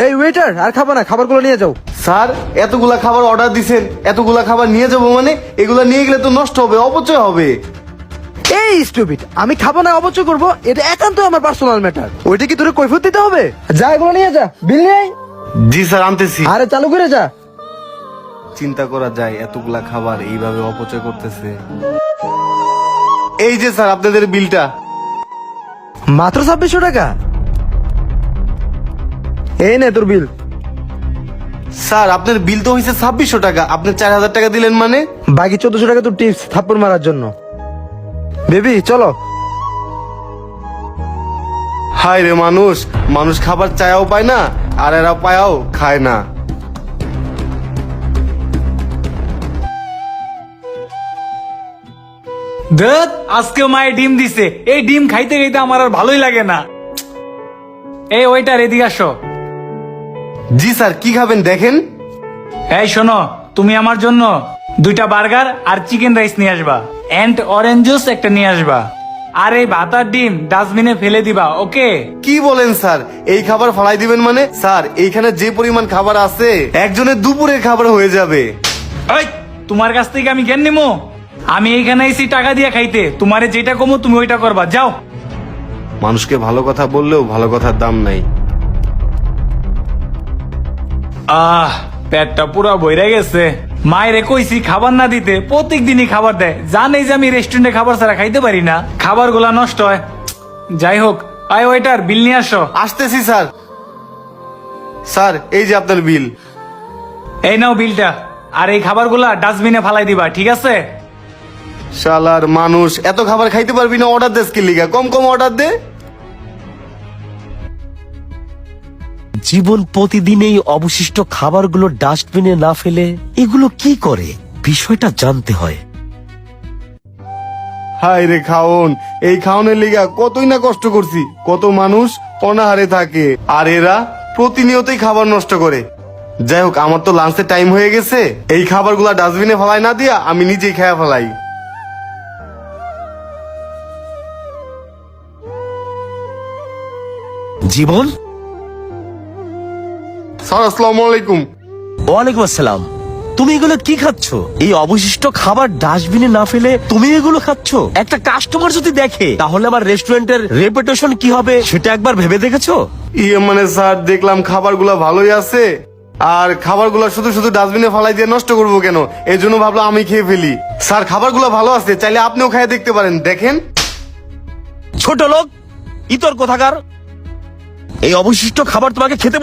এই ওয়েটার, আর খাবো না, খাবারগুলো নিয়ে যাও। স্যার এতগুলা খাবার অর্ডার দিছেন, এতগুলা খাবার নিয়ে যাবো মানে? এগুলা নিয়ে গেলে তো নষ্ট হবে, অপচয় হবে। এই স্টুপিড, আমি খাবো না অবচয় করবো, এটা একান্ত আমার পার্সোনাল ম্যাটার। ওইটা কি তোরে কৈফিয়ত দিতে হবে? যা, এগুলো নিয়ে যা, বিল নিয়ে আয়। জি স্যার, আনতেছি। আরে চালু করে যা। চিন্তা করা যায় এতগুলা খাবার এইভাবে অপচয় করতেছে। এই যে স্যার আপনাদের বিলটা। মাত্র 2600 টাকা? এই নে তোর বিল। স্যার আপনার বিল তো হয়েছে 2600 টাকা, আপনি 4000 টাকা দিলেন মানে? বাকি 1400 টাকা তোর টিপস থাপ্পড় মারার জন্য। বেবি চলো। হায় রে মানুষ, মানুষ খাবার চায়াও পায় না, আর এরা পায়াও খায় না। ধুত, আজকেও মায়ে ডিম দিছে। এই ডিম খাইতে খাইতে আমার আর ভালোই লাগে না। এই ওইটার এদিকে আসো। জি স্যার, কি খাবেন দেখেন? এই শোনো, তুমি আমার জন্য 2টা বার্গার আর চিকেন রাইস নিয়ে আসবা, এন্ড অরেঞ্জ জুস একটা নিয়ে আসবা। আর এই ভাত আর ডিম ডাস্টবিনে ফেলে দিবা, ওকে? কি বলেন স্যার, এই খাবার ফালাই দিবেন মানে? স্যার এইখানে যে পরিমাণ খাবার আছে, একজনের দুপুরের খাবার হয়ে যাবে। এই, তোমার কাছ থেকে আমি জ্ঞান নিমো? আমি এইখানে এসি টাকা দিয়ে খাইতে, তোমারে যেটা কমো তুমি ওইটা করবা, যাও। মানুষকে ভালো কথা বললেও ভালো কথার দাম নাই। পেটটা পুরা বইরা গেছে। মায়েরে কইছি খাবার না দিতে, প্রত্যেক দিনই খাবার দেয়। জানেই যে আমি রেস্টুরেন্টে খাবার ছাড়া খাইতে পারি না, খাবার গুলা নষ্ট হয়। যাই হোক, আয় ওইটার বিল নিয়ে আসো। আসতেছি স্যার। স্যার এই যে আপনার বিল। এই নাও বিলটা, আর এই খাবারগুলা ডাস্টবিনে ফালাই দিবা, ঠিক আছে? শালার মানুষ, এত খাবার খাইতে পারবি না? অর্ডার দেস কি লিগা? কম কম অর্ডার দে। জীবন প্রতিদিন এই অবশিষ্ট খাবারগুলো ডাস্টবিনে না ফেলে এগুলো কি করে, বিষয়টা জানতে হয়। হায় রে খাওন, এই খাওনের লিগা কতই না কষ্ট করছি, কত মানুষ অনাহারে থাকে, আর এরা প্রতিনিয়তই খাবার নষ্ট করে। যাই হোক, আমার তো লাঞ্চের টাইম হয়ে গেছে, এই খাবারগুলা ডাস্টবিনে ফেলাই না দিয়া আমি নিজেই খেয়া ফেলাই। জীবন, স্যার আসসালামু আলাইকুম। ওয়ালাইকুম আসসালাম। তুমি এগুলো কি খাচ্ছ? এই অবশিষ্ট খাবার ডাস্টবিনে না ফেলে তুমি এগুলো খাচ্ছ? একটা কাস্টমার যদি দেখে তাহলে আমার রেস্টুরেন্টের রেপুটেশন কি হবে সেটা একবার ভেবে দেখেছো? ইয়ে মানে স্যার, দেখলাম খাবারগুলা ভালোই আছে, আর খাবারগুলা শুধু শুধু ডাস্টবিনে ফেলাই দিয়ে নষ্ট করবো কেন, এই জন্য ভাবলাম আমি খেয়ে ফেলি। স্যার খাবারগুলা ভালো আছে, চাইলে আপনিও খেয়ে দেখতে পারেন, দেখেন। ছোট লোক, ইতর কোথাকার, এই অবশিষ্ট খাবার তোমাকে খেতে